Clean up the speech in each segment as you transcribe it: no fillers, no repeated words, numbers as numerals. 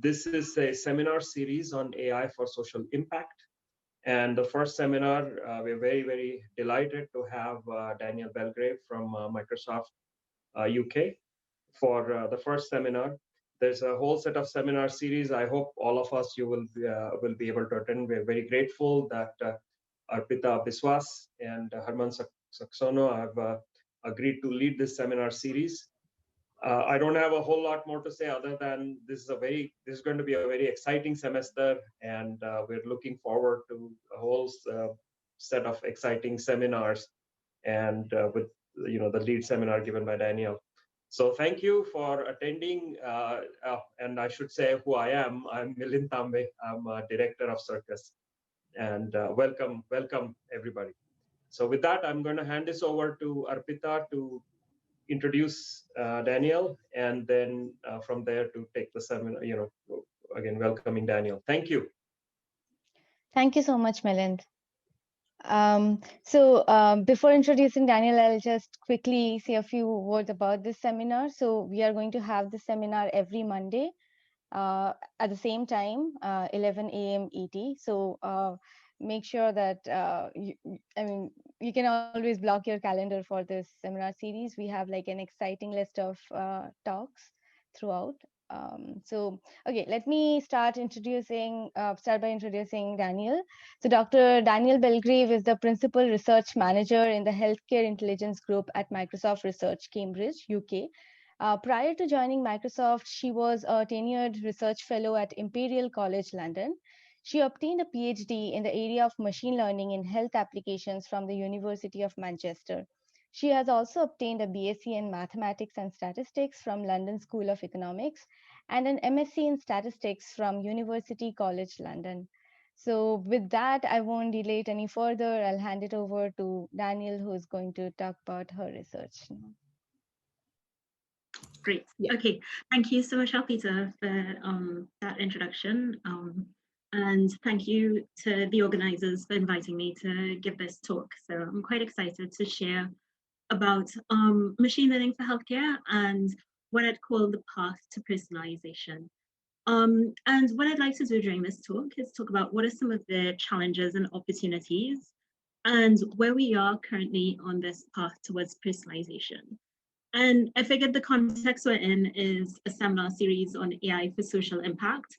This is a seminar series on AI for social impact. And the first seminar, we're very, very delighted to have Danielle Belgrave from Microsoft UK for the first seminar. There's a whole set of seminar series. I hope all of us, you will be able to attend. We're very grateful that Arpita Biswas and Herman Saxono have agreed to lead this seminar series. I don't have a whole lot more to say other than this is going to be a very exciting semester, and we're looking forward to a whole set of exciting seminars, and with the lead seminar given by Danielle. So thank you for attending, and I should say who I am. I'm Milind Tambe. I'm a director of Circus, and welcome everybody. So with that, I'm going to hand this over to Arpita to introduce Danielle, and then from there to take the seminar, again, welcoming Danielle. Thank you. Thank you so much, Milind. Before introducing Danielle, I'll just quickly say a few words about this seminar. So we are going to have this seminar every Monday at the same time, 11 a.m. ET. So make sure that, you can always block your calendar for this seminar series. We have like an exciting list of talks throughout. Okay, let me start by introducing Danielle. So Dr. Danielle Belgrave is the Principal Research Manager in the Healthcare Intelligence Group at Microsoft Research, Cambridge, UK. Prior to joining Microsoft, she was a tenured research fellow at Imperial College London. She obtained a PhD in the area of machine learning in health applications from the University of Manchester. She has also obtained a BSc in Mathematics and Statistics from London School of Economics and an MSc in Statistics from University College London. So with that, I won't delay it any further. I'll hand it over to Danielle, who is going to talk about her research now. Great. Yeah. Okay. Thank you so much, Arpita, for that introduction. And thank you to the organizers for inviting me to give this talk. So I'm quite excited to share about machine learning for healthcare and what I'd call the path to personalization. And what I'd like to do during this talk is talk about what are some of the challenges and opportunities and where we are currently on this path towards personalization. And I figured the context we're in is a seminar series on AI for social impact.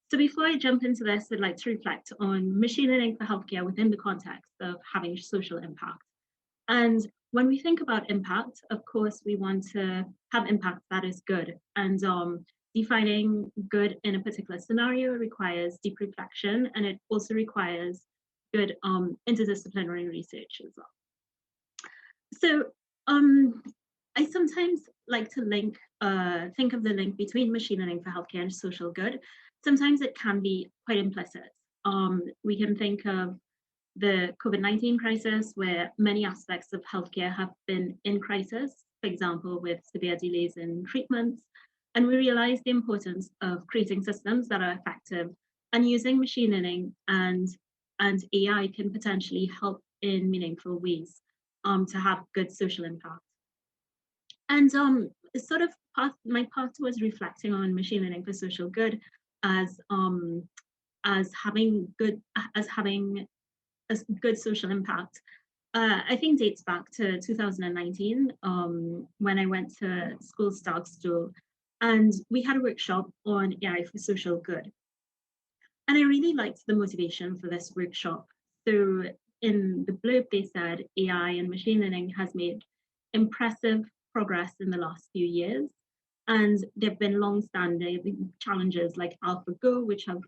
So before I jump into this, I'd like to reflect on machine learning for healthcare within the context of having social impact. And when we think about impact, of course, we want to have impact that is good. And defining good in a particular scenario requires deep reflection, and it also requires good interdisciplinary research as well. So I sometimes like to think of the link between machine learning for healthcare and social good. Sometimes it can be quite implicit. We can think of the COVID-19 crisis, where many aspects of healthcare have been in crisis, for example, with severe delays in treatments. And we realize the importance of creating systems that are effective, and using machine learning and AI can potentially help in meaningful ways to have good social impact. And sort of my path towards reflecting on machine learning for social good as having a good social impact, I think dates back to 2019 when I went to school Starkstool, and we had a workshop on AI for social good. And I really liked the motivation for this workshop. So in the blurb, they said AI and machine learning has made impressive progress in the last few years, and there have been long-standing challenges like AlphaGo, which have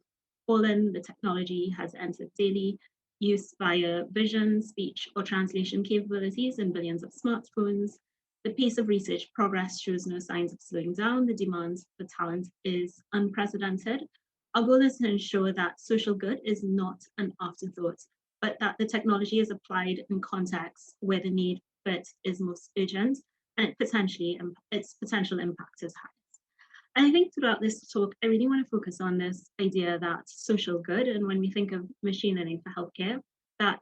fallen. The technology has entered daily use via vision, speech, or translation capabilities in billions of smartphones. The pace of research progress shows no signs of slowing down. The demand for talent is unprecedented. Our goal is to ensure that social good is not an afterthought, but that the technology is applied in contexts where the need for it is most urgent, and its potential impact is highest. And I think throughout this talk, I really want to focus on this idea that social good, and when we think of machine learning for healthcare, that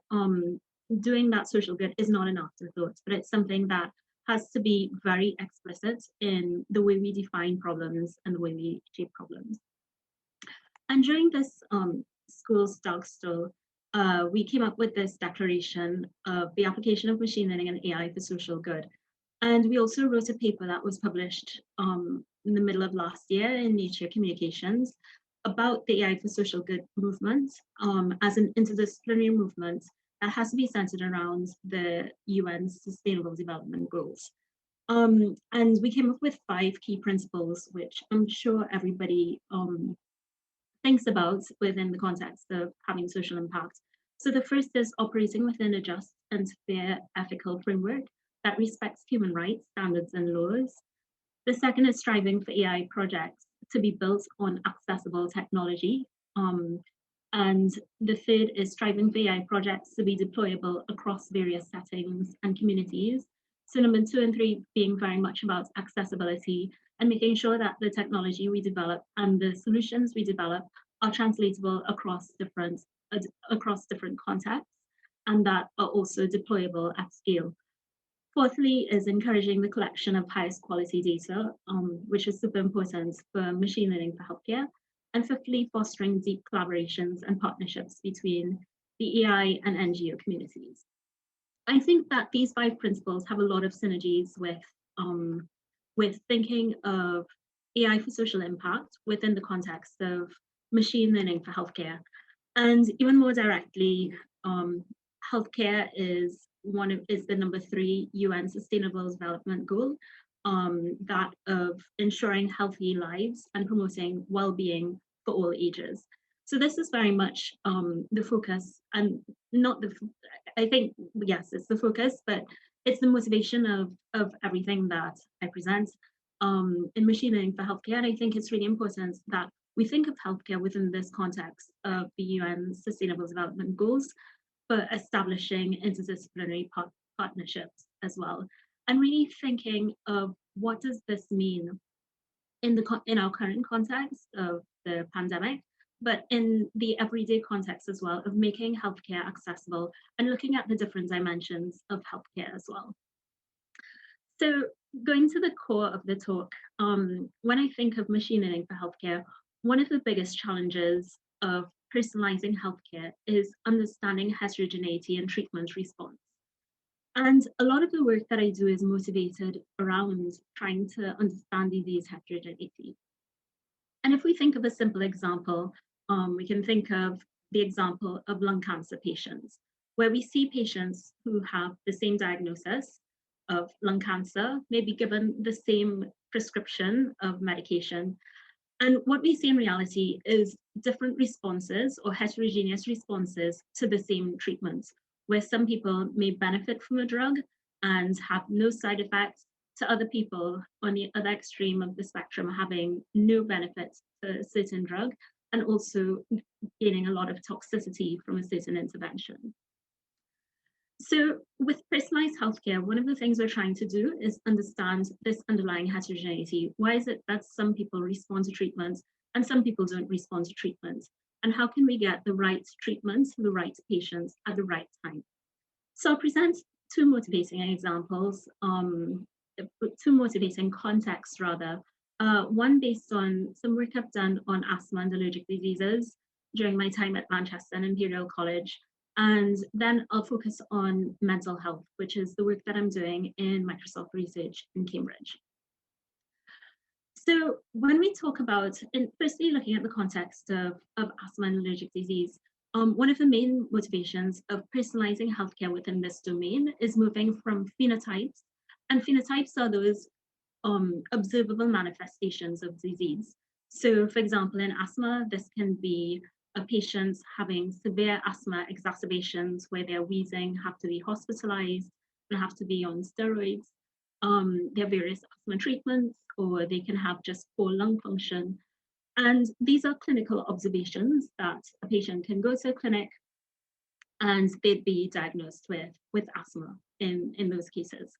doing that social good is not an afterthought, but it's something that has to be very explicit in the way we define problems and the way we shape problems. And during this school's dog stroll, we came up with this declaration of the application of machine learning and AI for social good. And we also wrote a paper that was published in the middle of last year in Nature Communications about the AI for social good movement as an interdisciplinary movement that has to be centered around the UN's Sustainable Development Goals. And we came up with 5 key principles, which I'm sure everybody thinks about within the context of having social impact. So the first is operating within a just and fair ethical framework that respects human rights, standards, and laws. The second is striving for AI projects to be built on accessible technology. And the third is striving for AI projects to be deployable across various settings and communities. So number 2 and 3 being very much about accessibility and making sure that the technology we develop and the solutions we develop are translatable across different contexts and that are also deployable at scale. Fourthly is encouraging the collection of highest quality data, which is super important for machine learning for healthcare. And fifthly, fostering deep collaborations and partnerships between the AI and NGO communities. I think that these 5 principles have a lot of synergies with thinking of AI for social impact within the context of machine learning for healthcare. And even more directly, healthcare is the number 3 UN Sustainable Development Goal, that of ensuring healthy lives and promoting well-being for all ages. So this is very much the focus, and not the, I think, yes, it's the focus, but it's the motivation of everything that I present in machine learning for healthcare. And I think it's really important that we think of healthcare within this context of the UN Sustainable Development Goals, for establishing interdisciplinary partnerships as well, and really thinking of what does this mean in our current context of the pandemic, but in the everyday context as well of making healthcare accessible and looking at the different dimensions of healthcare as well. So going to the core of the talk, when I think of machine learning for healthcare, one of the biggest challenges of personalizing healthcare is understanding heterogeneity and treatment response. And a lot of the work that I do is motivated around trying to understand disease heterogeneity. And if we think of a simple example, we can think of the example of lung cancer patients, where we see patients who have the same diagnosis of lung cancer, may be given the same prescription of medication. And what we see in reality is different responses or heterogeneous responses to the same treatments, where some people may benefit from a drug and have no side effects, to other people on the other extreme of the spectrum having no benefit to a certain drug and also gaining a lot of toxicity from a certain intervention. So with personalized healthcare, one of the things we're trying to do is understand this underlying heterogeneity. Why is it that some people respond to treatment and some people don't respond to treatment? And how can we get the right treatment to the right patients at the right time? So I'll present 2 motivating examples, 2 motivating contexts rather. One based on some work I've done on asthma and allergic diseases during my time at Manchester and Imperial College. And then I'll focus on mental health, which is the work that I'm doing in Microsoft Research in Cambridge. So when we talk about, firstly looking at the context of asthma and allergic disease, one of the main motivations of personalizing healthcare within this domain is moving from phenotypes, and phenotypes are those observable manifestations of disease. So for example, in asthma, this can be a patient having severe asthma exacerbations where they're wheezing, have to be hospitalized, and have to be on steroids. There are various asthma treatments, or they can have just poor lung function. And these are clinical observations that a patient can go to a clinic and they'd be diagnosed with asthma in those cases.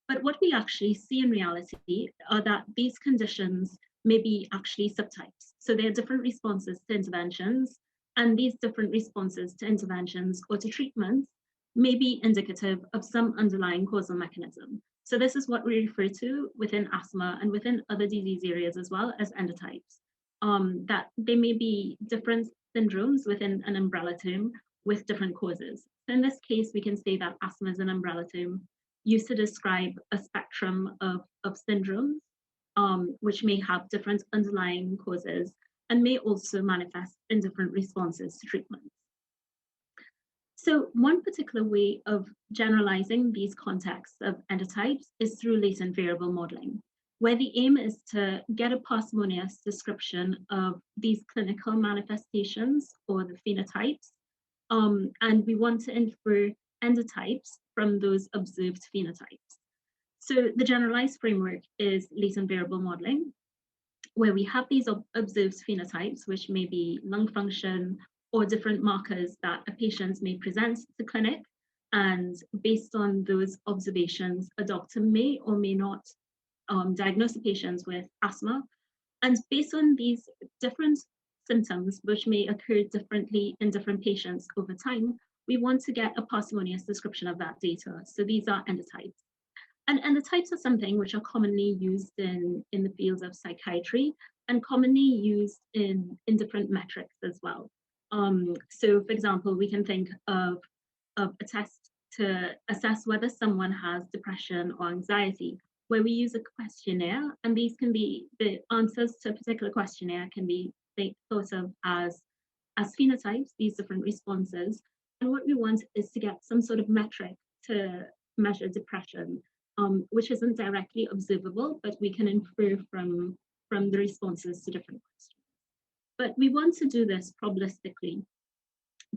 But what we actually see in reality are that these conditions may be actually subtypes. So there are different responses to interventions, and these different responses to interventions or to treatments may be indicative of some underlying causal mechanism. So this is what we refer to within asthma and within other disease areas as well as endotypes. that there may be different syndromes within an umbrella term with different causes. So in this case, we can say that asthma is an umbrella term used to describe a spectrum of syndromes, which may have different underlying causes and may also manifest in different responses to treatments. So one particular way of generalizing these contexts of endotypes is through latent variable modeling, where the aim is to get a parsimonious description of these clinical manifestations or the phenotypes, and we want to infer endotypes from those observed phenotypes. So the generalized framework is latent variable modeling, where we have these observed phenotypes, which may be lung function or different markers that a patient may present to clinic. And based on those observations, a doctor may or may not diagnose a patient with asthma. And based on these different symptoms, which may occur differently in different patients over time, we want to get a parsimonious description of that data. So these are endotypes. And endotypes are something which are commonly used in the fields of psychiatry and commonly used in different metrics as well. So for example, we can think of a test to assess whether someone has depression or anxiety, where we use a questionnaire, and these can be, the answers to a particular questionnaire can be thought of as phenotypes, these different responses. And what we want is to get some sort of metric to measure depression, which isn't directly observable, but we can infer from the responses to different questions. But we want to do this probabilistically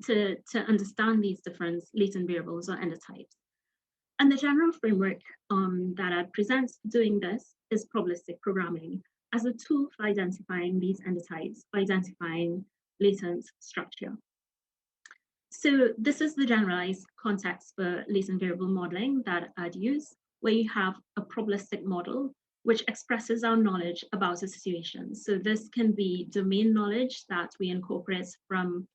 to understand these different latent variables or endotypes. And the general framework that I present doing this is probabilistic programming as a tool for identifying these endotypes, for identifying latent structure. So this is the generalized context for latent variable modeling that I'd use, where you have a probabilistic model which expresses our knowledge about a situation. So this can be domain knowledge that we incorporate from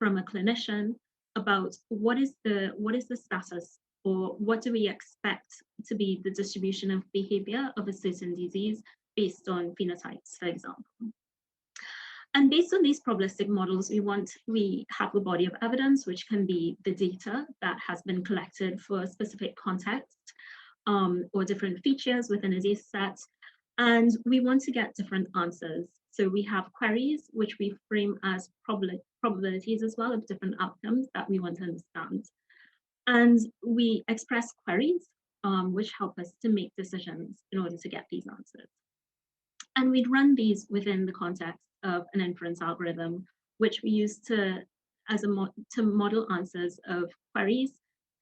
a clinician about what is the status, or what do we expect to be the distribution of behavior of a certain disease based on phenotypes, for example. And based on these probabilistic models, we have a body of evidence, which can be the data that has been collected for a specific context, or different features within a data set. And we want to get different answers. So we have queries, which we frame as probabilities as well of different outcomes that we want to understand. And we express queries, which help us to make decisions in order to get these answers. And we'd run these within the context of an inference algorithm, which we use to model answers of queries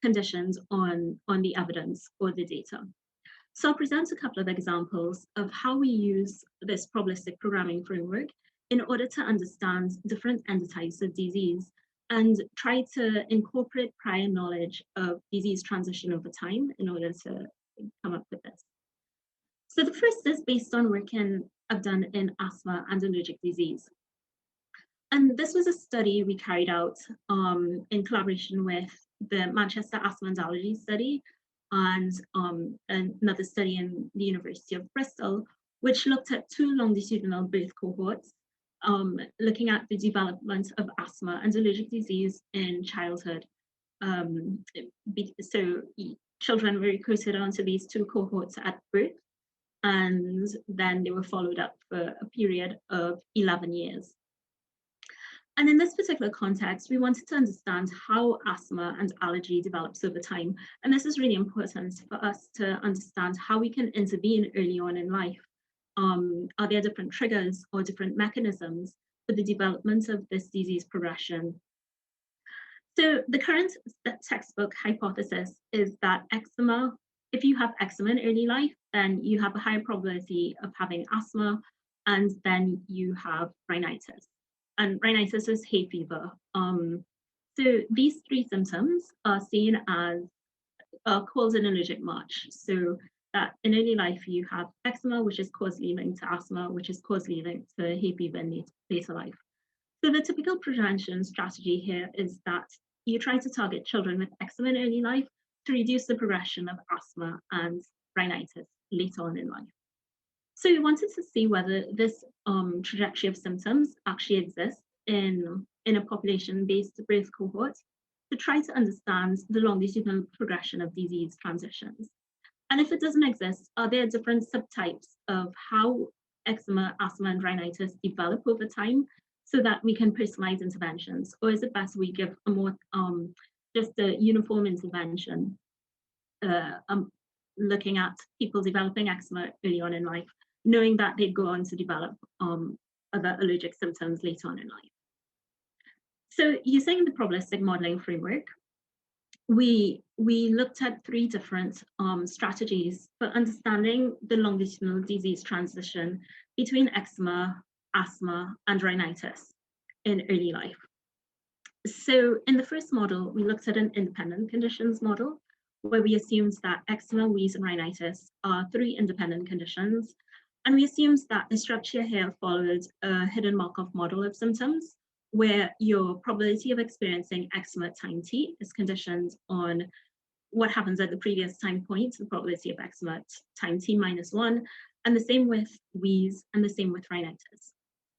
conditioned on the evidence or the data. So I'll present a couple of examples of how we use this probabilistic programming framework in order to understand different endotypes of disease and try to incorporate prior knowledge of disease transition over time in order to come up with this. So the first is based on work I've done in asthma and allergic disease. And this was a study we carried out in collaboration with the Manchester Asthma and Allergy study and another study in the University of Bristol, which looked at 2 longitudinal birth cohorts, looking at the development of asthma and allergic disease in childhood. So children were recruited onto these 2 cohorts at birth, and then they were followed up for a period of 11 years. And in this particular context, we wanted to understand how asthma and allergy develops over time. And this is really important for us to understand how we can intervene early on in life. Are there different triggers or different mechanisms for the development of this disease progression? So the current textbook hypothesis is that eczema, if you have eczema in early life, then you have a higher probability of having asthma, and then you have rhinitis. And rhinitis is hay fever. So these 3 symptoms are seen as called an allergic march. So that in early life you have eczema, which is causally linked to asthma, which is causally linked to hay fever in later life. So the typical prevention strategy here is that you try to target children with eczema in early life to reduce the progression of asthma and rhinitis later on in life. So we wanted to see whether this trajectory of symptoms actually exists in a population-based birth cohort to try to understand the longitudinal progression of disease transitions. And if it doesn't exist, are there different subtypes of how eczema, asthma, and rhinitis develop over time so that we can personalize interventions? Or is it best we give a more just a uniform intervention, looking at people developing eczema early on in life, knowing that they'd go on to develop other allergic symptoms later on in life? So using the probabilistic modeling framework, we looked at 3 different strategies for understanding the longitudinal disease transition between eczema, asthma, and rhinitis in early life. So in the first model, we looked at an independent conditions model, where we assumed that eczema, wheeze, and rhinitis are 3 independent conditions. And we assumed that the structure here followed a hidden Markov model of symptoms, where your probability of experiencing eczema at time t is conditioned on what happens at the previous time point, the probability of eczema at time t minus 1, and the same with wheeze, and the same with rhinitis.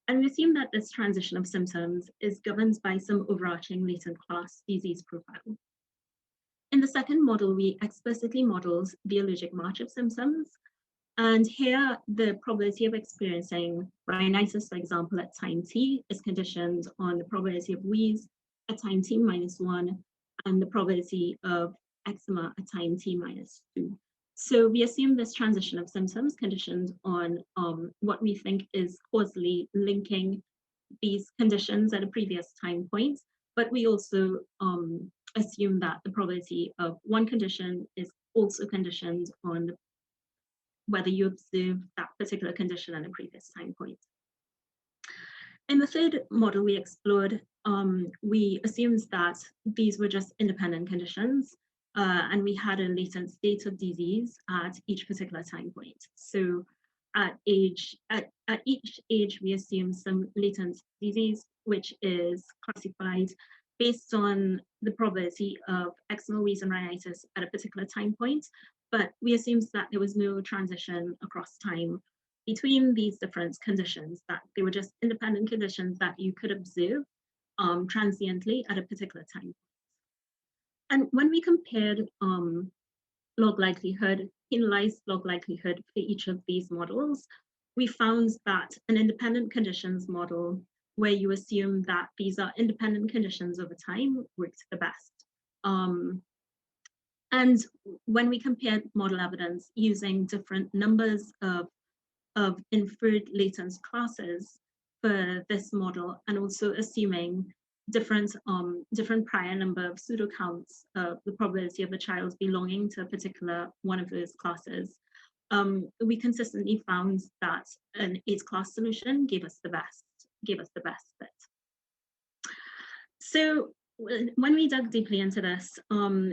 And we assume that this transition of symptoms is governed by some overarching latent class disease profile. In the second model, we explicitly modeled the allergic march of symptoms. And here, the probability of experiencing rhinitis, for example, at time t is conditioned on the probability of wheeze at time t minus 1 and the probability of eczema at time t minus 2. So we assume this transition of symptoms conditioned on what we think is causally linking these conditions at a previous time point, but we also assume that the probability of one condition is also conditioned on whether you observe that particular condition at a previous time point. In the third model we explored, we assumed that these were just independent conditions, and we had a latent state of disease at each particular time point. So at each age, we assume some latent disease, which is classified based on the probability of eczema, wheeze, and rhinitis at a particular time point. But we assumed that there was no transition across time between these different conditions, that they were just independent conditions that you could observe transiently at a particular time. And when we compared log likelihood, penalized log likelihood for each of these models, we found that an independent conditions model, where you assume that these are independent conditions over time, worked the best. And when we compared model evidence using different numbers of inferred latent classes for this model, and also assuming different prior number of pseudo counts of the probability of the child belonging to a particular one of those classes, we consistently found that an 8-class solution gave us the best fit. So when we dug deeply into this,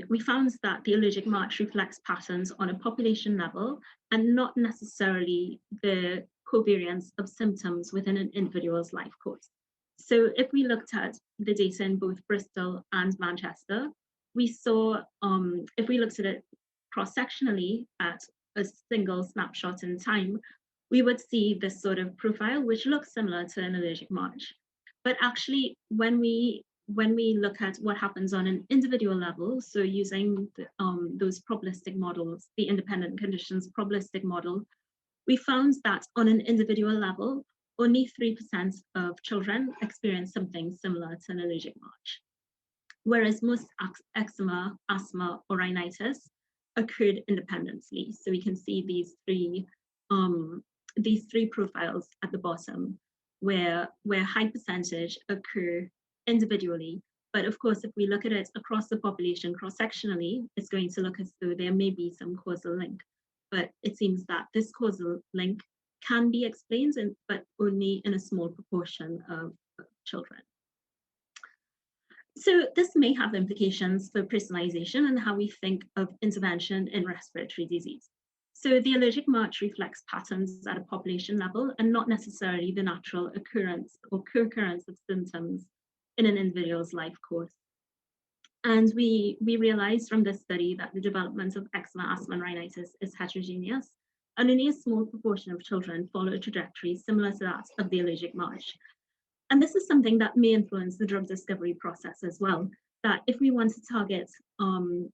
we found that the allergic march reflects patterns on a population level and not necessarily the covariance of symptoms within an individual's life course. So if we looked at the data in both Bristol and Manchester, we saw, if we looked at it cross-sectionally at a single snapshot in time, we would see this sort of profile, which looks similar to an allergic march. But actually, when we look at what happens on an individual level, so using those probabilistic models, the independent conditions probabilistic model, we found that on an individual level, only 3% of children experience something similar to an allergic march, whereas most eczema, asthma, or rhinitis occurred independently. So we can see these three profiles at the bottom, where high percentage occur individually. But of course, if we look at it across the population cross-sectionally, it's going to look as though there may be some causal link. But it seems that this causal link can be explained, but only in a small proportion of children. So this may have implications for personalization and how we think of intervention in respiratory disease. So the allergic march reflects patterns at a population level and not necessarily the natural occurrence or co-occurrence of symptoms in an individual's life course. And we realized from this study that the development of eczema, asthma, and rhinitis is heterogeneous, and only a small proportion of children follow a trajectory similar to that of the allergic march. And this is something that may influence the drug discovery process as well, that if we want to target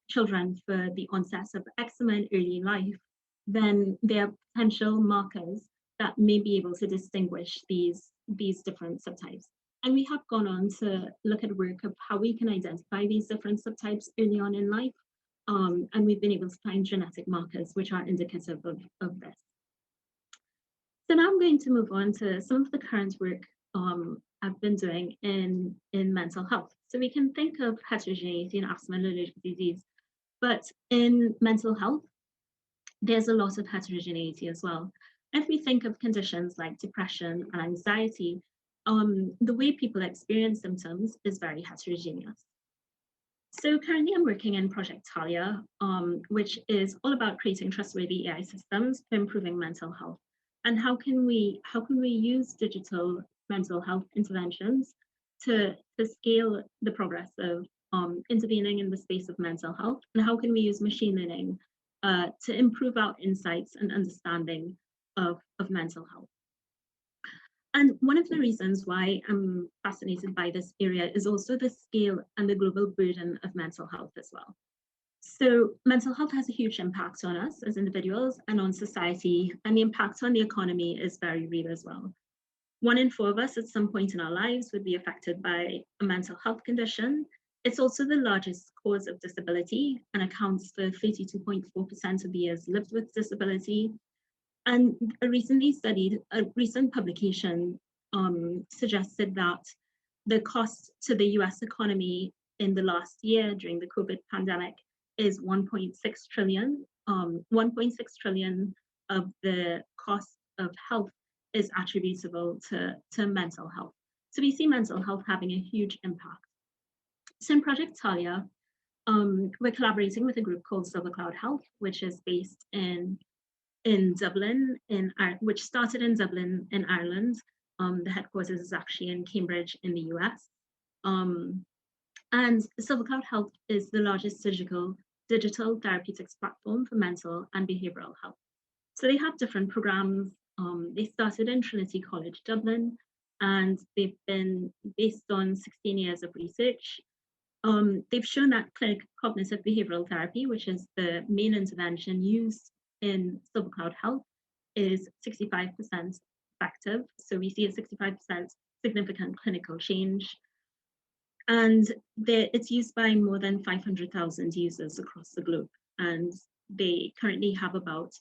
children for the onset of eczema in early life, then there are potential markers that may be able to distinguish these different subtypes. And we have gone on to look at work of how we can identify these different subtypes early on in life. And we've been able to find genetic markers which are indicative of this. So now I'm going to move on to some of the current work I've been doing in mental health. So we can think of heterogeneity in asthma and allergic disease, but in mental health, there's a lot of heterogeneity as well. If we think of conditions like depression and anxiety, the way people experience symptoms is very heterogeneous. So currently I'm working in Project Talia, which is all about creating trustworthy AI systems for improving mental health. And how can we use digital mental health interventions to scale the progress of intervening in the space of mental health? And how can we use machine learning to improve our insights and understanding of mental health? And one of the reasons why I'm fascinated by this area is also the scale and the global burden of mental health as well. So mental health has a huge impact on us as individuals and on society, and the impact on the economy is very real as well. 1 in 4 of us at some point in our lives would be affected by a mental health condition. It's also the largest cause of disability and accounts for 32.4% of the years lived with disability. And a recent publication suggested that the cost to the US economy in the last year during the COVID pandemic is 1.6 trillion. 1.6 trillion of the cost of health is attributable to mental health. So we see mental health having a huge impact. So in Project Talia, we're collaborating with a group called Silver Cloud Health, which is based in Dublin, which started in Dublin in Ireland. The headquarters is actually in Cambridge in the US. And Silver Cloud Health is the largest digital therapeutics platform for mental and behavioral health. So they have different programs. They started in Trinity College Dublin, and they've been based on 16 years of research. They've shown that cognitive behavioral therapy, which is the main intervention used in Silver Cloud Health, is 65% effective. So we see a 65% significant clinical change. And it's used by more than 500,000 users across the globe. And they currently have about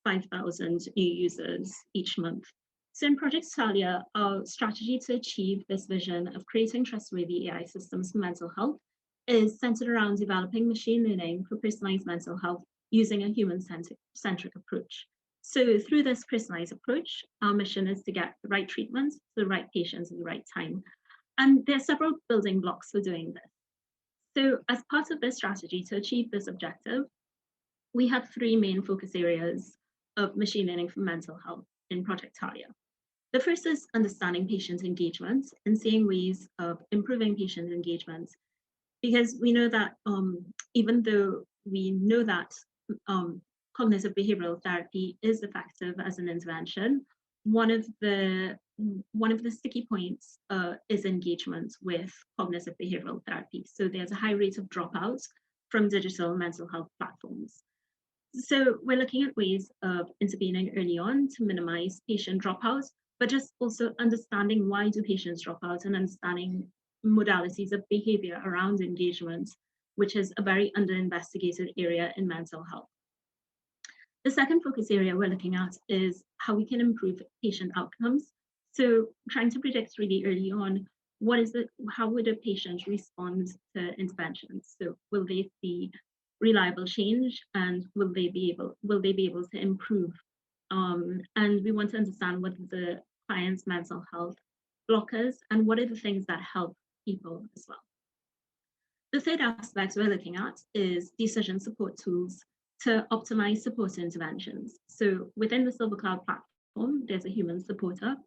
5,000 new users each month. So in Project Talia, our strategy to achieve this vision of creating trustworthy AI systems for mental health is centered around developing machine learning for personalized mental health using a human-centric approach. So through this personalized approach, our mission is to get the right treatment to the right patients at the right time. And there are several building blocks for doing this. So as part of this strategy to achieve this objective, we have 3 main focus areas of machine learning for mental health in Project Talia. The first is understanding patient engagement and seeing ways of improving patient engagement, because we know that even though we know that cognitive behavioral therapy is effective as an intervention, one of the sticky points is engagement with cognitive behavioral therapy. So there's a high rate of dropouts from digital mental health platforms. So we're looking at ways of intervening early on to minimize patient dropouts, but just also understanding why do patients drop out and understanding modalities of behavior around engagement, which is a very under-investigated area in mental health. The second focus area we're looking at is how we can improve patient outcomes. So trying to predict really early on, how would a patient respond to interventions? So will they see reliable change, and will they be able to improve? And we want to understand what are the client's mental health blockers and what are the things that help people as well. The third aspect we're looking at is decision support tools to optimize support interventions. So within the Silver Cloud platform, there's a human supporter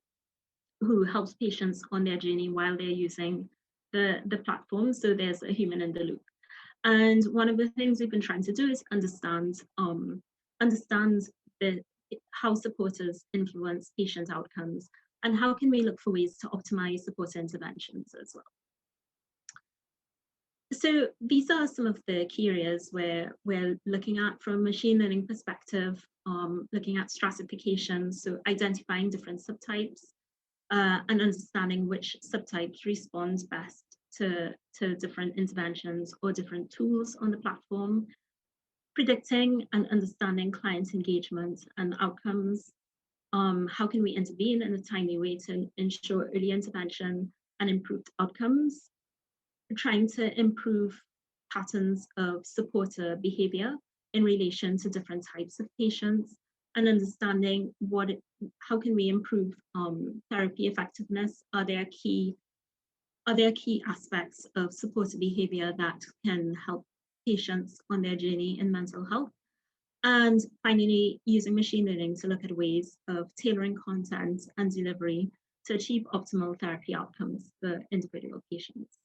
who helps patients on their journey while they're using the platform. So there's a human in the loop. And one of the things we've been trying to do is understand the how supporters influence patient outcomes, and how can we look for ways to optimize supporter interventions as well. So these are some of the key areas where we're looking at from a machine learning perspective, looking at stratification, so identifying different subtypes, and understanding which subtypes respond best to different interventions or different tools on the platform, predicting and understanding client engagement and outcomes. How can we intervene in a timely way to ensure early intervention and improved outcomes? Trying to improve patterns of supporter behavior in relation to different types of patients, and understanding how can we improve therapy effectiveness? Are there key aspects of supporter behavior that can help patients on their journey in mental health? And finally, using machine learning to look at ways of tailoring content and delivery to achieve optimal therapy outcomes for individual patients.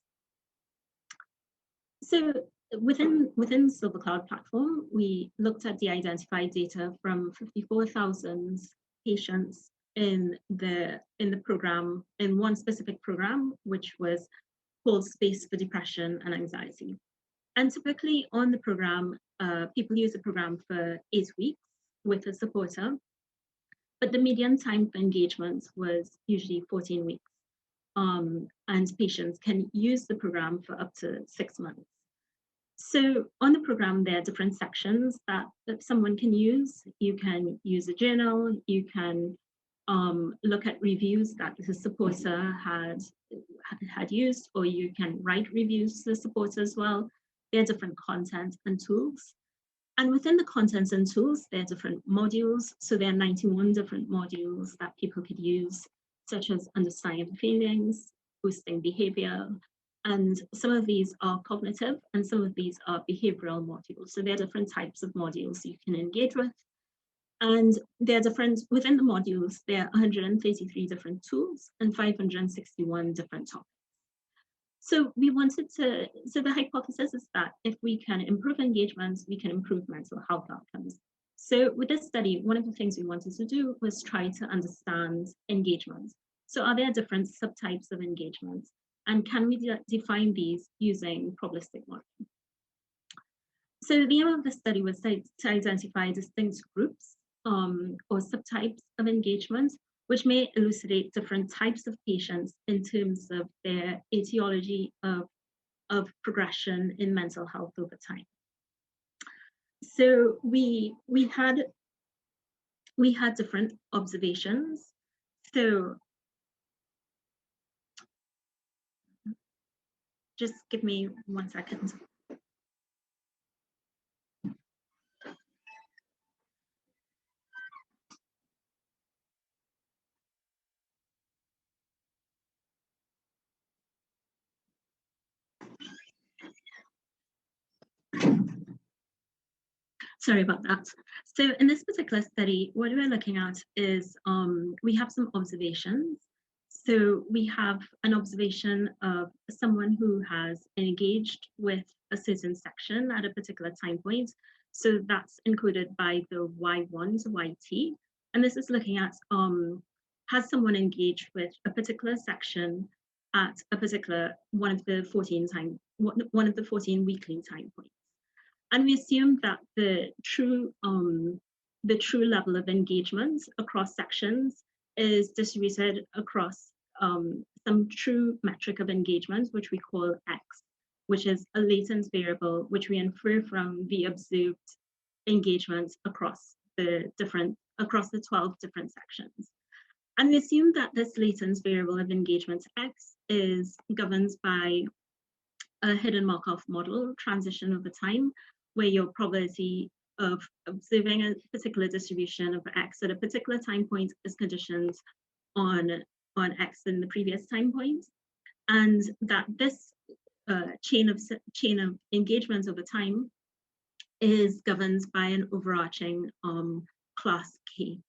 So within Silver Cloud platform, we looked at the identified data from 54,000 patients in the program, in one specific program, which was called Space for Depression and Anxiety. And typically on the program, people use the program for 8 weeks with a supporter, but the median time for engagement was usually 14 weeks. And patients can use the program for up to 6 months. So on the program, there are different sections that someone can use. You can use a journal, you can look at reviews that the supporter had used, or you can write reviews to the supporter as well. There are different content and tools. And within the contents and tools, there are different modules. So there are 91 different modules that people could use, such as understanding feelings, boosting behavior. And some of these are cognitive and some of these are behavioral modules. So there are different types of modules you can engage with. And they're different within the modules. There are 133 different tools and 561 different topics. So the hypothesis is that if we can improve engagement, we can improve mental health outcomes. So with this study, one of the things we wanted to do was try to understand engagement. So are there different subtypes of engagement? And can we define these using probabilistic modeling? So the aim of the study was to identify distinct groups or subtypes of engagement, which may elucidate different types of patients in terms of their etiology of progression in mental health over time. So we had different observations. So just give me 1 second. Sorry about that. So in this particular study, what we're looking at is we have some observations. So we have an observation of someone who has engaged with a certain section at a particular time point. So that's encoded by the Y1 to YT. And this is looking at, has someone engaged with a particular section at a particular one of the 14 weekly time points. And we assume that the true level of engagement across sections is distributed across some true metric of engagement, which we call X, which is a latent variable, which we infer from the observed engagement across the 12 different sections. And we assume that this latent variable of engagement X is governed by a hidden Markov model transition over time, where your probability of observing a particular distribution of X at a particular time point is conditioned on X in the previous time point, and that this chain of engagement over time is governed by an overarching class K.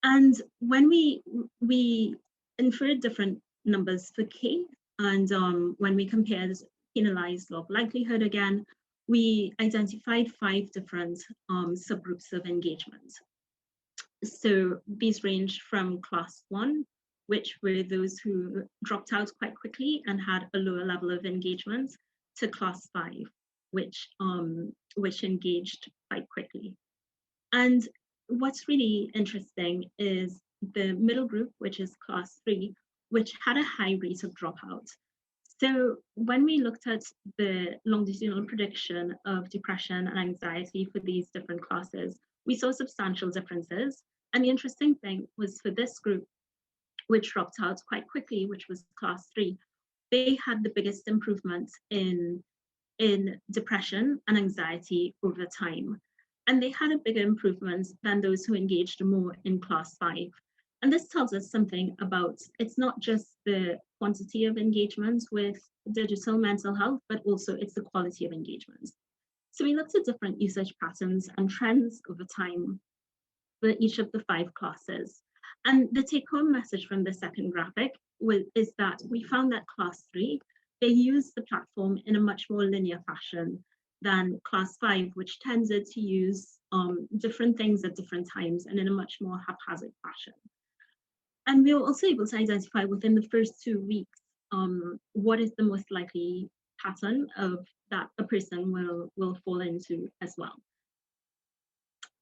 And when we inferred different numbers for K, and when we compared penalized log likelihood again, we identified 5 different subgroups of engagement. So these ranged from class 1, which were those who dropped out quite quickly and had a lower level of engagement, to class 5, which engaged quite quickly. And what's really interesting is the middle group, which is class 3, which had a high rate of dropout. So when we looked at the longitudinal prediction of depression and anxiety for these different classes, we saw substantial differences. And the interesting thing was for this group, which dropped out quite quickly, which was class 3, they had the biggest improvements in depression and anxiety over time. And they had a bigger improvement than those who engaged more in class 5. And this tells us something about, it's not just the quantity of engagement with digital mental health, but also it's the quality of engagement. So we looked at different usage patterns and trends over time for each of the 5 classes. And the take-home message from the second graphic is that we found that class 3, they used the platform in a much more linear fashion than class 5, which tended to use different things at different times and in a much more haphazard fashion. And we were also able to identify within the first 2 weeks what is the most likely pattern of that a person will fall into as well.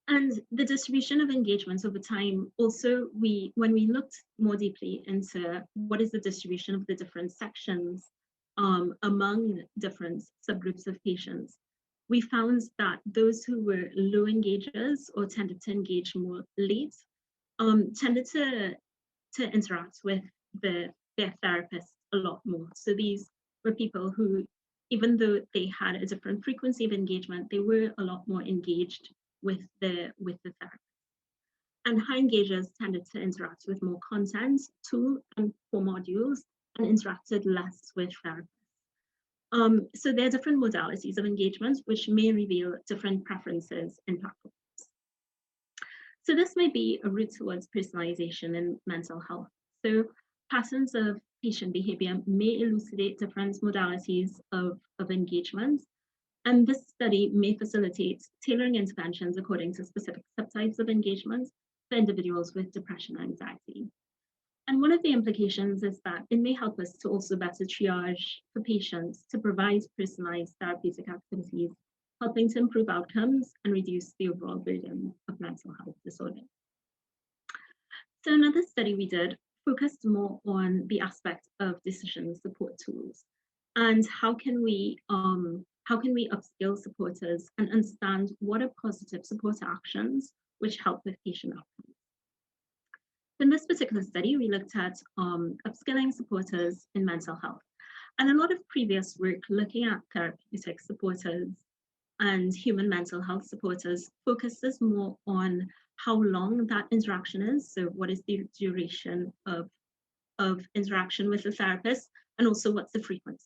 And the distribution of engagements over time, also, when we looked more deeply into what is the distribution of the different sections among different subgroups of patients, we found that those who were low engagers or tended to engage more late tended to interact with their therapists a lot more. So these were people who, even though they had a different frequency of engagement, they were a lot more engaged with the therapist. And high engagers tended to interact with more content, 2 and 4 modules, and interacted less with therapists. So there are different modalities of engagement which may reveal different preferences in platforms. So this may be a route towards personalization in mental health. So patterns of patient behavior may elucidate different modalities of engagement. And this study may facilitate tailoring interventions according to specific subtypes of engagement for individuals with depression and anxiety. And one of the implications is that it may help us to also better triage for patients to provide personalized therapeutic activities, helping to improve outcomes and reduce the overall burden of mental health disorders. So another study we did focused more on the aspect of decision support tools and how can we upskill supporters and understand what are positive support actions which help with patient outcomes. In this particular study, we looked at upskilling supporters in mental health. And a lot of previous work looking at therapeutic supporters and human mental health supporters focuses more on how long that interaction is. So what is the duration of interaction with the therapist, and also what's the frequency.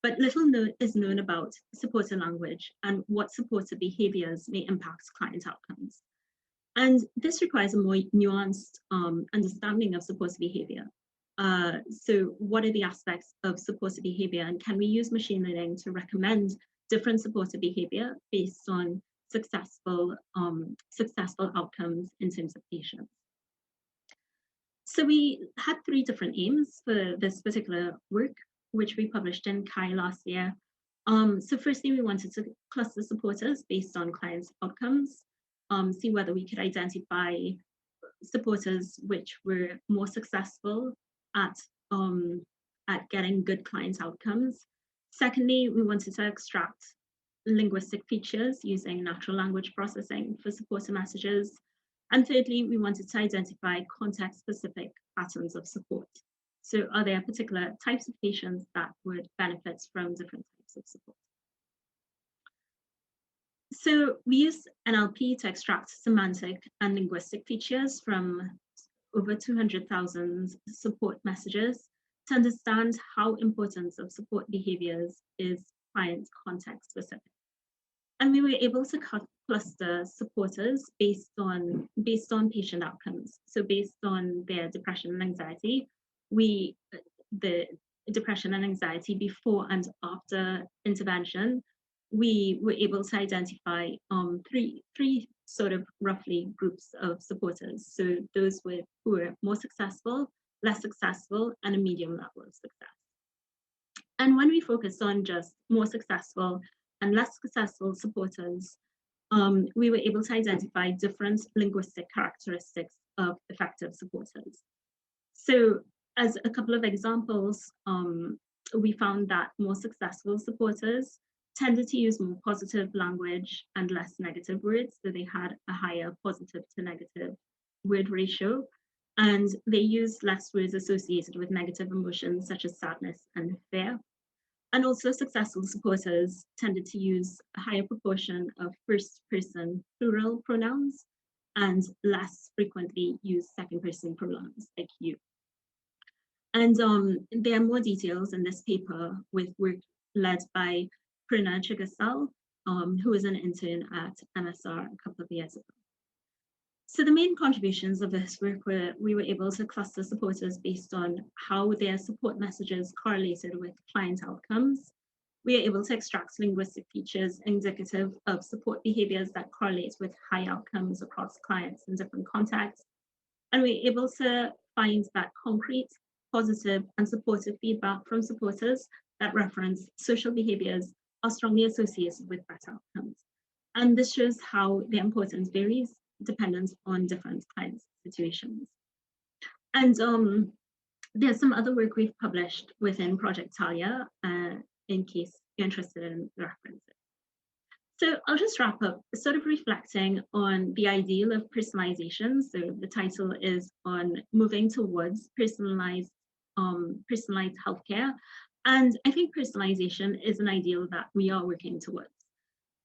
But little is known about supporter language and what supporter behaviors may impact client outcomes. And this requires a more nuanced understanding of supporter behavior. So what are the aspects of supporter behavior, and can we use machine learning to recommend different supporter behavior based on successful outcomes in terms of patients? So we had 3 different aims for this particular work, which we published in CHI last year. So firstly, we wanted to cluster supporters based on clients' outcomes, see whether we could identify supporters which were more successful at getting good client outcomes. Secondly, we wanted to extract linguistic features using natural language processing for supporter messages. And thirdly, we wanted to identify context-specific patterns of support. So are there particular types of patients that would benefit from different types of support? So we used NLP to extract semantic and linguistic features from over 200,000 support messages to understand how importance of support behaviors is client context specific. And we were able to cluster supporters based on patient outcomes. So based on their depression and anxiety, the depression and anxiety before and after intervention, we were able to identify three sort of roughly groups of supporters. So those who were more successful, less successful, and a medium level of success. And when we focus on just more successful and less successful supporters, we were able to identify different linguistic characteristics of effective supporters. So as a couple of examples, we found that more successful supporters tended to use more positive language and less negative words, so they had a higher positive to negative word ratio, and they used less words associated with negative emotions such as sadness and fear. And also successful supporters tended to use a higher proportion of first-person plural pronouns and less frequently use second-person pronouns like you. And there are more details in this paper with work led by Prerna Chigasal, who was an intern at MSR a couple of years ago. So the main contributions of this work were we were able to cluster supporters based on how their support messages correlated with client outcomes. We are able to extract linguistic features indicative of support behaviors that correlate with high outcomes across clients in different contexts. And we're able to find that concrete, positive, and supportive feedback from supporters that reference social behaviors are strongly associated with better outcomes. And this shows how their importance varies dependent on different client situations. And there's some other work we've published within Project Talia in case you're interested in the references. So I'll just wrap up, sort of reflecting on the ideal of personalization. So the title is on moving towards personalized healthcare. And I think personalization is an ideal that we are working towards.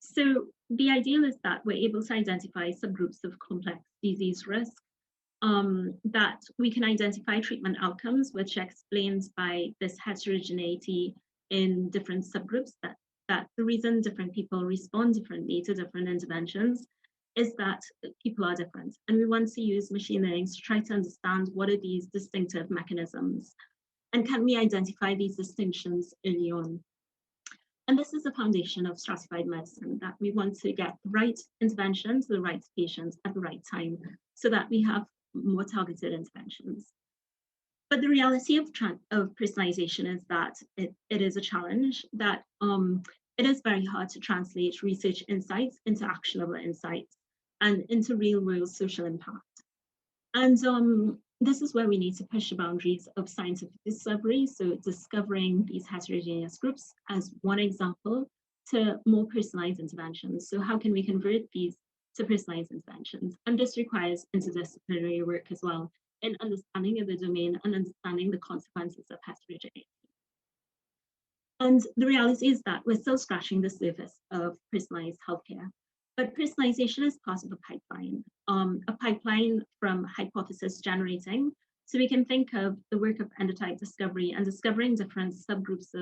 So the ideal is that we're able to identify subgroups of complex disease risk, that we can identify treatment outcomes, which explains by this heterogeneity in different subgroups, that the reason different people respond differently to different interventions is that people are different. And we want to use machine learning to try to understand what are these distinctive mechanisms, and can we identify these distinctions early on? And this is the foundation of stratified medicine, that we want to get the right intervention to the right patients at the right time so that we have more targeted interventions. But the reality of personalization is that it is a challenge, that it is very hard to translate research insights into actionable insights and into real world social impact. And this is where we need to push the boundaries of scientific discovery. So discovering these heterogeneous groups as one example to more personalized interventions. So how can we convert these to personalized interventions? And this requires interdisciplinary work as well in understanding of the domain and understanding the consequences of heterogeneity. And the reality is that we're still scratching the surface of personalized healthcare. But personalization is part of a pipeline from hypothesis generating. So we can think of the work of endotype discovery and discovering different subgroups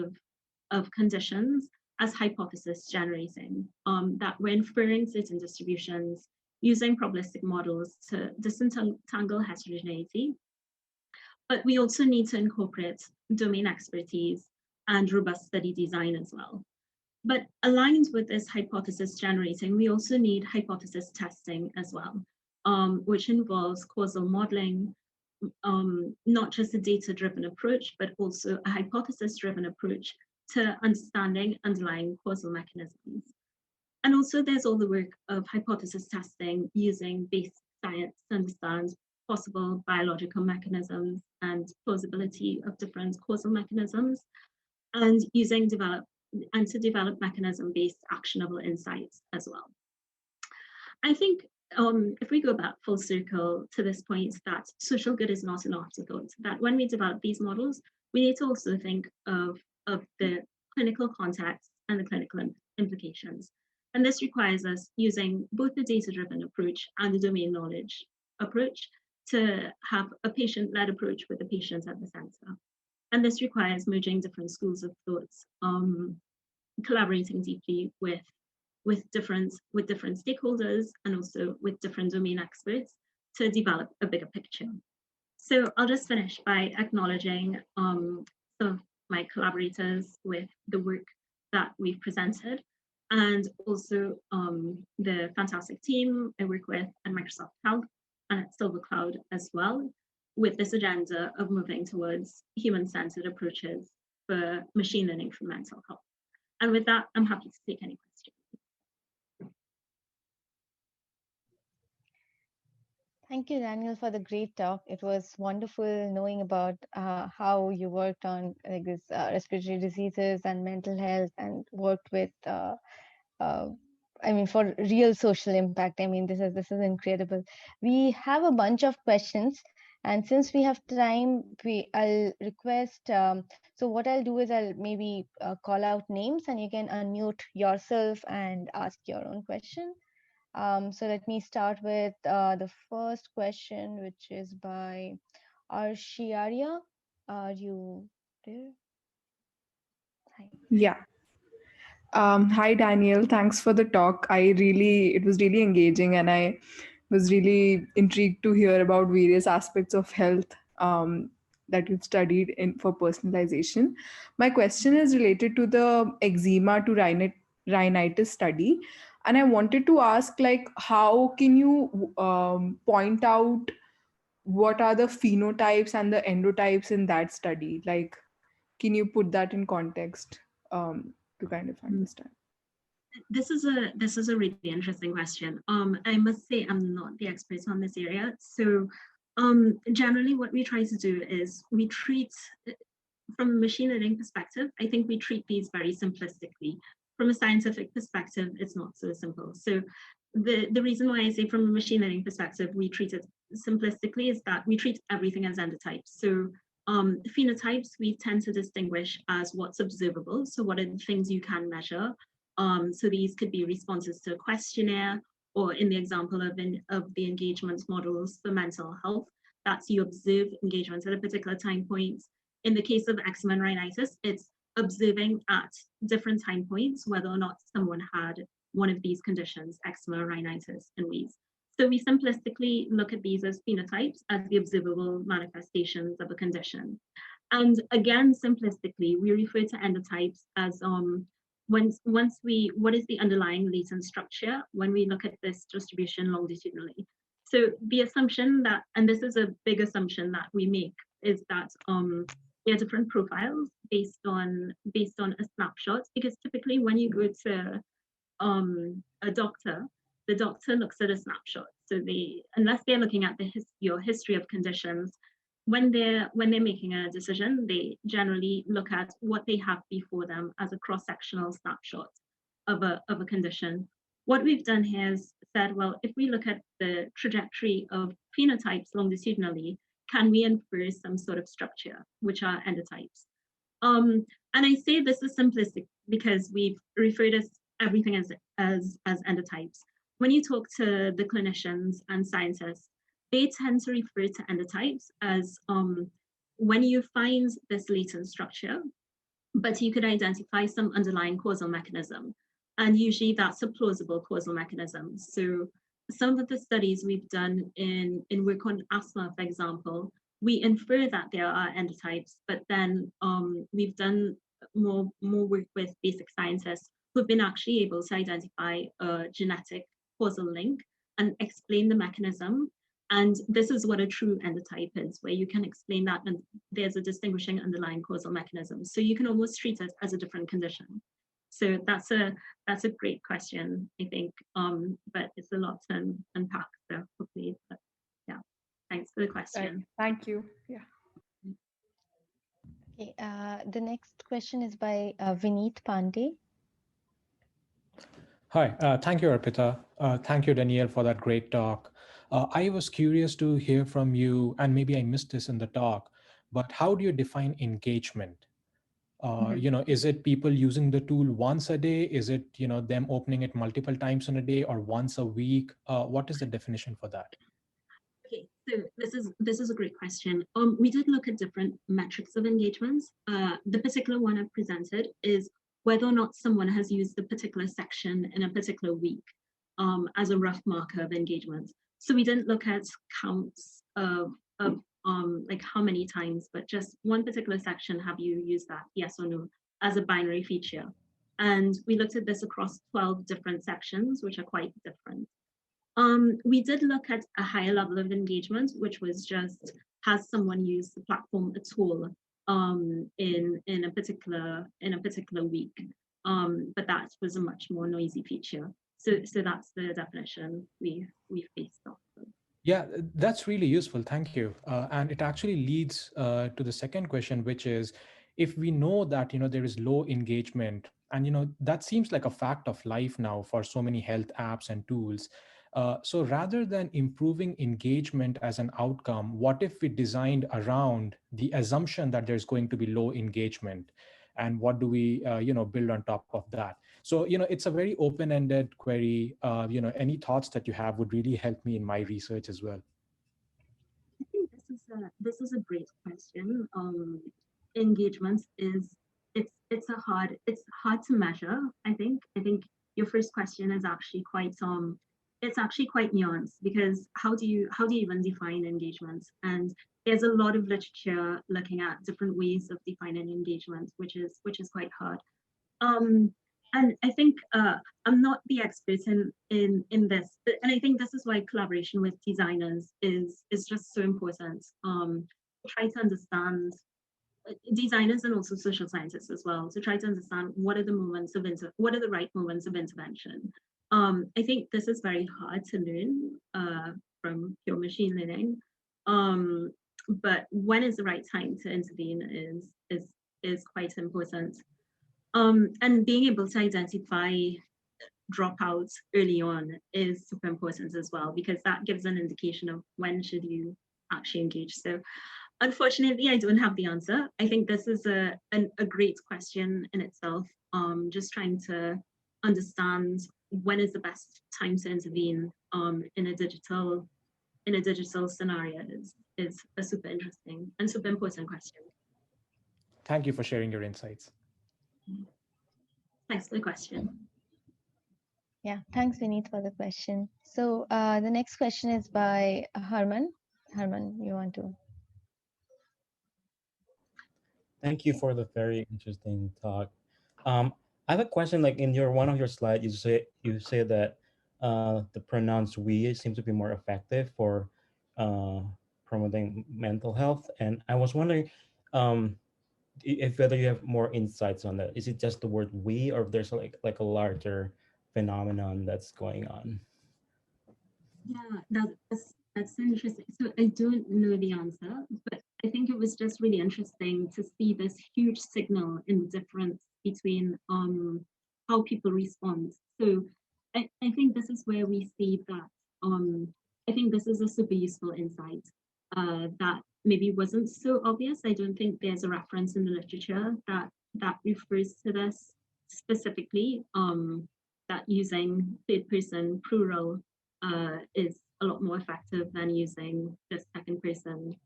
of conditions as hypothesis generating, that we're inferring certain distributions using probabilistic models to disentangle heterogeneity. But we also need to incorporate domain expertise and robust study design as well. But aligned with this hypothesis generating, we also need hypothesis testing as well, which involves causal modeling, not just a data-driven approach, but also a hypothesis-driven approach to understanding underlying causal mechanisms. And also there's all the work of hypothesis testing using basic science to understand possible biological mechanisms and plausibility of different causal mechanisms, and to develop mechanism-based actionable insights as well. I think if we go back full circle to this point, that social good is not an afterthought, that when we develop these models, we need to also think of the clinical context and the clinical implications. And this requires us using both the data-driven approach and the domain knowledge approach to have a patient-led approach with the patient at the center. And this requires merging different schools of thoughts, collaborating deeply with different stakeholders and also with different domain experts to develop a bigger picture. So I'll just finish by acknowledging some of my collaborators with the work that we've presented. and also the fantastic team I work with at Microsoft Health and at Silver Cloud as well, with this agenda of moving towards human-centered approaches for machine learning for mental health. And with that, I'm happy to take any questions. Thank you, Daniel, for the great talk. It was wonderful knowing about how you worked on like this respiratory diseases and mental health, and worked with, I mean, for real social impact. I mean, this is incredible. We have a bunch of questions, and since we have time, I'll request. So what I'll do is I'll maybe call out names, and you can unmute yourself and ask your own question. So let me start with the first question, which is by Arshiaria. Are you there? Hi. Yeah. Hi, Daniel. Thanks for the talk. It was really engaging, and I was really intrigued to hear about various aspects of health that you've studied for personalization. My question is related to the eczema to rhinitis study. And I wanted to ask, like, how can you point out what are the phenotypes and the endotypes in that study? Like, can you put that in context to kind of understand? This is a really interesting question. I must say I'm not the expert on this area. So generally what we try to do is we treat, from a machine learning perspective, I think we treat these very simplistically. From a scientific perspective, it's not so simple. So the reason why I say from a machine learning perspective, we treat it simplistically is that we treat everything as endotypes. So phenotypes, we tend to distinguish as what's observable. So what are the things you can measure? So these could be responses to a questionnaire, or in the example of the engagement models for mental health, that's you observe engagement at a particular time point. In the case of eczema and rhinitis, it's observing at different time points whether or not someone had one of these conditions, eczema, rhinitis, and wheeze. So we simplistically look at these as phenotypes, as the observable manifestations of a condition. And again, simplistically, we refer to endotypes as what is the underlying latent structure when we look at this distribution longitudinally. So the assumption that, and this is a big assumption that we make, is that there are different profiles based on a snapshot, because typically when you go to a doctor, the doctor looks at a snapshot. So unless they're looking at your history of conditions, when they're making a decision, they generally look at what they have before them as a cross-sectional snapshot of a condition. What we've done here is said, well, if we look at the trajectory of phenotypes longitudinally, can we infer some sort of structure, which are endotypes? And I say this is simplistic because we've referred to everything as endotypes. When you talk to the clinicians and scientists, they tend to refer to endotypes as when you find this latent structure, but you could identify some underlying causal mechanism. And usually that's a plausible causal mechanism. So some of the studies we've done in work on asthma, for example, we infer that there are endotypes, but then we've done more work with basic scientists who've been actually able to identify a genetic causal link and explain the mechanism. And this is what a true endotype is, where you can explain that and there's a distinguishing underlying causal mechanism. So you can almost treat it as a different condition. So that's a great question, I think, but it's a lot to unpack. So hopefully, but yeah, thanks for the question. Thank you. Yeah. Okay, the next question is by Vineet Pandey. Hi, thank you, Arpita. Thank you, Danielle, for that great talk. I was curious to hear from you, and maybe I missed this in the talk, but how do you define engagement? Is it people using the tool once a day? Is it, them opening it multiple times in a day or once a week? What is the definition for that? Okay, so this is a great question. We did look at different metrics of engagements. The particular one I've presented is whether or not someone has used a particular section in a particular week as a rough marker of engagement. So we didn't look at counts of like how many times, but just one particular section, have you used that, yes or no, as a binary feature. And we looked at this across 12 different sections, which are quite different. We did look at a higher level of engagement, which was just, has someone used the platform at all in a particular week? But that was a much more noisy feature. So that's the definition we've based off of. Yeah, that's really useful. Thank you. And it actually leads to the second question, which is, if we know that there is low engagement, and that seems like a fact of life now for so many health apps and tools. So rather than improving engagement as an outcome, what if we designed around the assumption that there's going to be low engagement, and what do we build on top of that? So it's a very open-ended query. Any thoughts that you have would really help me in my research as well. I think this is a great question. Engagement is it's hard to measure. I think your first question is actually quite nuanced, because how do you even define engagement? And there's a lot of literature looking at different ways of defining engagement, which is quite hard. And I think I'm not the expert in this, and I think this is why collaboration with designers is just so important. Try to understand, designers and also social scientists as well, to try to understand what are the right moments of intervention. I think this is very hard to learn from pure machine learning. But when is the right time to intervene is quite important. And being able to identify dropouts early on is super important as well, because that gives an indication of when should you actually engage. So unfortunately, I don't have the answer. I think this is a great question in itself. Just trying to understand when is the best time to intervene in a digital scenario is a super interesting and super important question. Thank you for sharing your insights. Thanks for the question. Yeah, thanks, Vineet, for the question. So the next question is by Harman. Harman, you want to? Thank you for the very interesting talk. I have a question. Like in one of your slides, you say that the pronouns "we" seems to be more effective for promoting mental health, and I was wondering if whether you have more insights on that. Is it just the word "we," or if there's like a larger phenomenon that's going on? Yeah, that's interesting. So I don't know the answer, but I think it was just really interesting to see this huge signal in the difference between how people respond. So I think this is where we see that I think this is a super useful insight that maybe wasn't so obvious. I don't think there's a reference in the literature that refers to this specifically, that using third person plural is a lot more effective than using just second person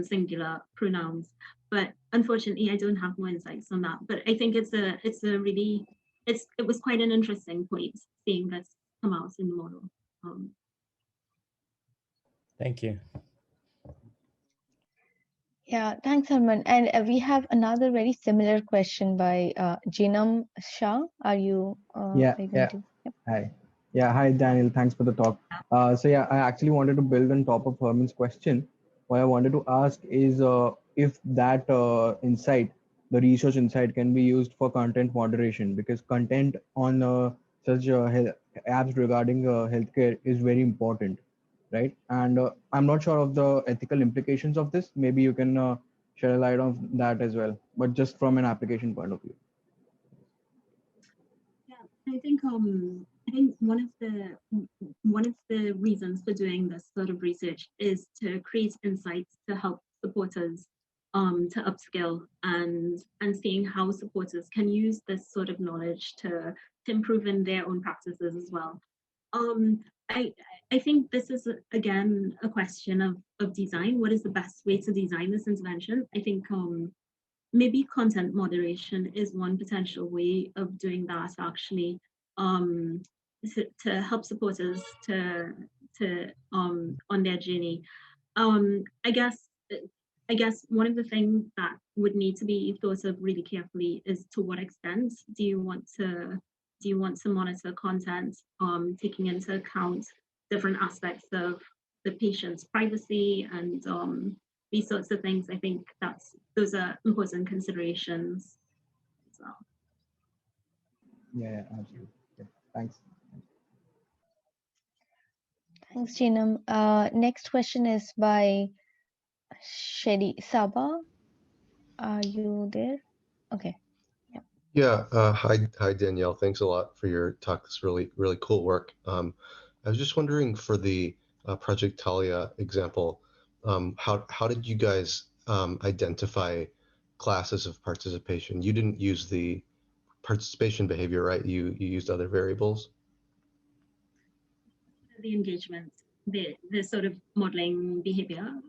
singular pronouns. But unfortunately, I don't have more insights on that. But I think it was quite an interesting point seeing this come out in the model. Thank you. Yeah, thanks, Harman. And we have another very similar question by Jinam Shah. Are you Yeah. to? Yep. Hi. Yeah, hi, Daniel. Thanks for the talk. So yeah, I actually wanted to build on top of Herman's question. What I wanted to ask is if that insight, the research insight, can be used for content moderation, because content on such apps regarding healthcare is very important, right? And I'm not sure of the ethical implications of this. Maybe you can shed a light on that as well, but just from an application point of view. Yeah, I think one of the reasons for doing this sort of research is to create insights to help supporters to upskill and seeing how supporters can use this sort of knowledge to improve in their own practices as well. I think this is again a question of design. What is the best way to design this intervention? I think maybe content moderation is one potential way of doing that, actually, to help supporters to on their journey. I guess I guess one of the things that would need to be thought of really carefully is to what extent do you want to monitor content, taking into account different aspects of the patient's privacy and these sorts of things. I think those are important considerations as well. Yeah, absolutely. Yeah, thanks. Thanks, Chinam. Next question is by Shedi Saba. Are you there? Okay. Yeah. Hi, Danielle. Thanks a lot for your talk. It's really cool work. I was just wondering for the Project Talia example, how did you guys identify classes of participation? You didn't use the participation behavior, right? You used other variables. The engagement, the sort of modeling behavior.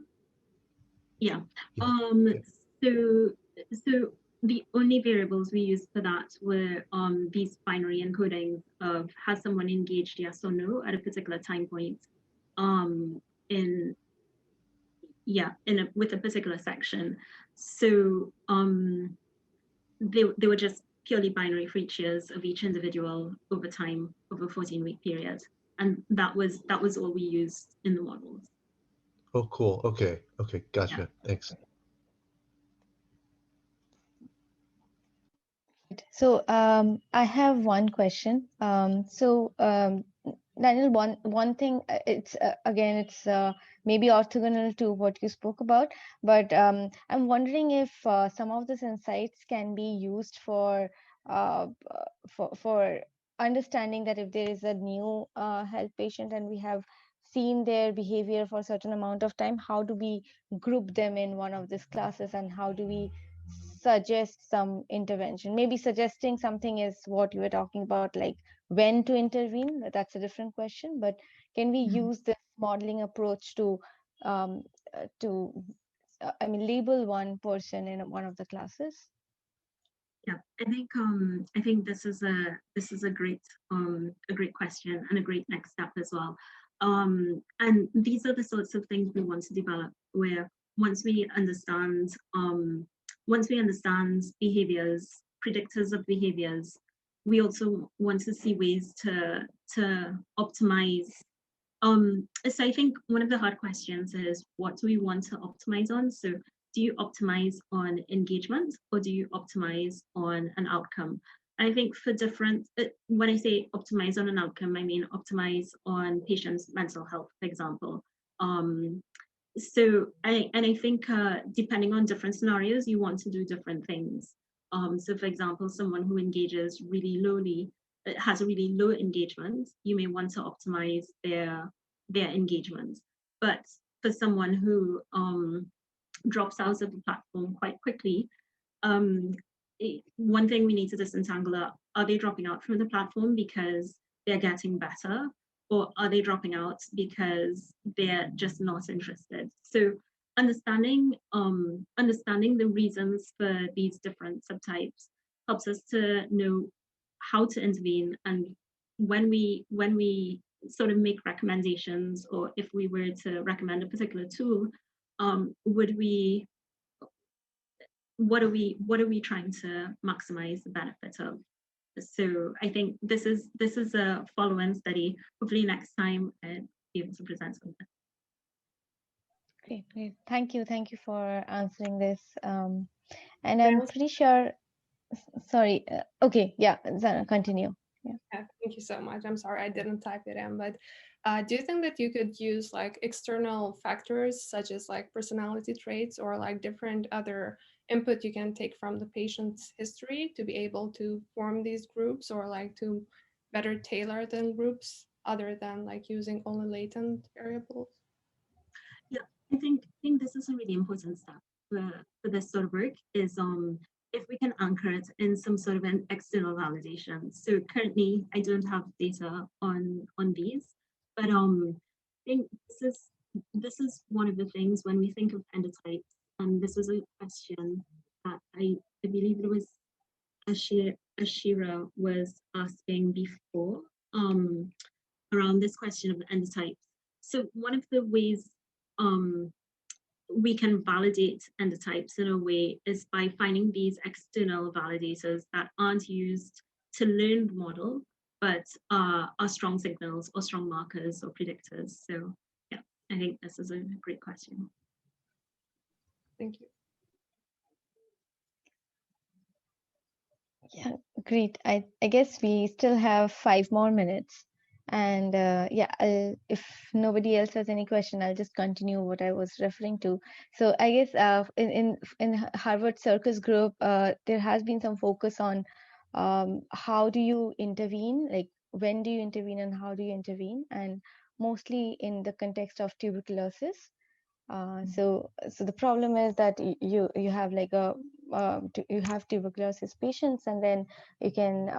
Yeah. So the only variables we used for that were these binary encodings of has someone engaged yes or no at a particular time point with a particular section. So they were just purely binary features of each individual over time, over a 14-week period. And that was all we used in the models. Oh, cool. Okay, gotcha. Yeah. Thanks. So I have one question. Daniel, one thing, it's again, it's maybe orthogonal to what you spoke about, but I'm wondering if some of these insights can be used for understanding that if there is a new health patient and we have seen their behavior for a certain amount of time, how do we group them in one of these classes, and how do we suggest some intervention? Maybe suggesting something is what you were talking about, like when to intervene. That's a different question, but can we use this modeling approach to label one person in one of the classes? Yeah, I think this is a great question and a great next step as well. And these are the sorts of things we want to develop, where once we understand behaviors, predictors of behaviors, we also want to see ways to optimize. So I think one of the hard questions is, what do we want to optimize on? So do you optimize on engagement, or do you optimize on an outcome? I think for different, when I say optimize on an outcome, I mean optimize on patients' mental health, for example. I think depending on different scenarios, you want to do different things. So for example, someone who engages really lowly, has a really low engagement, you may want to optimize their engagement. But for someone who drops out of the platform quite quickly, one thing we need to disentangle are they dropping out from the platform because they're getting better, or are they dropping out because they're just not interested? So understanding the reasons for these different subtypes helps us to know how to intervene. And when we sort of make recommendations, or if we were to recommend a particular tool, what are we trying to maximize the benefit of? So I think this is a follow-on study. Hopefully next time I'll be able to present something. Great. Thank you for answering this. And I'm pretty sure. Sorry. Okay. Yeah. Zana, continue. Yeah. Thank you so much. I'm sorry I didn't type it in, but do you think that you could use like external factors such as like personality traits, or like different other input you can take from the patient's history to be able to form these groups, or like to better tailor the groups other than like using only latent variables? Yeah, I think this is a really important step for this sort of work, is if we can anchor it in some sort of an external validation. So currently I don't have data on these, but I think this is one of the things when we think of endotypes, and this was a question that I believe it was Ashira was asking before, around this question of endotypes. So one of the ways we can validate endotypes in a way is by finding these external validators that aren't used to learn the model, but are strong signals or strong markers or predictors. So yeah, I think this is a great question. Thank you. Yeah, great. I guess we still have 5 more minutes. And yeah, if nobody else has any question, I'll just continue what I was referring to. So I guess in Harvard Circus Group, there has been some focus on how do you intervene, like when do you intervene and how do you intervene, and mostly in the context of tuberculosis. So the problem is that you have like you have tuberculosis patients, and then you can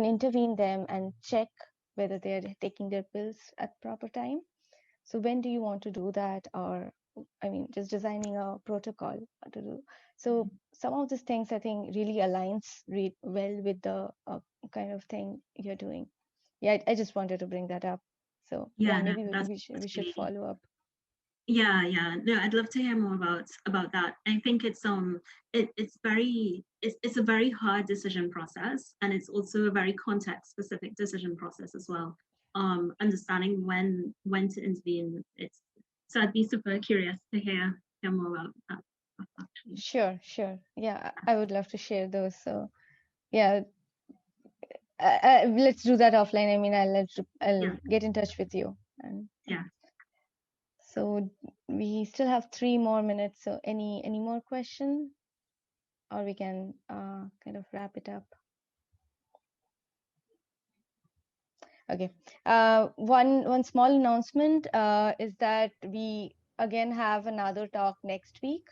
intervene them and check whether they are taking their pills at proper time. So when do you want to do that? Or I mean, just designing a protocol to do. So some of these things I think really aligns well with the kind of thing you're doing. Yeah, I just wanted to bring that up. So yeah, maybe we should really, follow up. Yeah, no, I'd love to hear more about that. I think it's it's a very hard decision process, and it's also a very context specific decision process as well. Understanding when to intervene. So I'd be super curious to hear more about that actually. Sure. Yeah, I would love to share those. So yeah, let's do that offline. I mean, I'll get in touch with you. And yeah. So we still have 3 more minutes. So any more questions, or we can kind of wrap it up. Okay. One small announcement is that we again have another talk next week,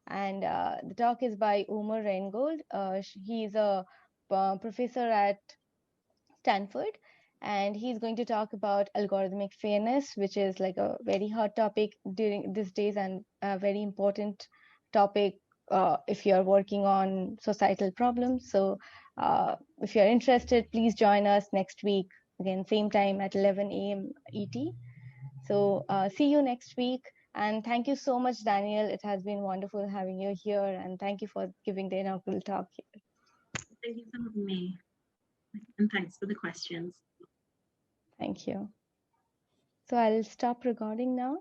and the talk is by Umar Reingold. He's a professor at Stanford, and he's going to talk about algorithmic fairness, which is like a very hot topic during these days and a very important topic if you're working on societal problems. So if you're interested, please join us next week, again, same time at 11 a.m. ET. So see you next week. And thank you so much, Danielle. It has been wonderful having you here, and thank you for giving the inaugural talk here. Thank you for having me. And thanks for the questions. Thank you. So I'll stop recording now.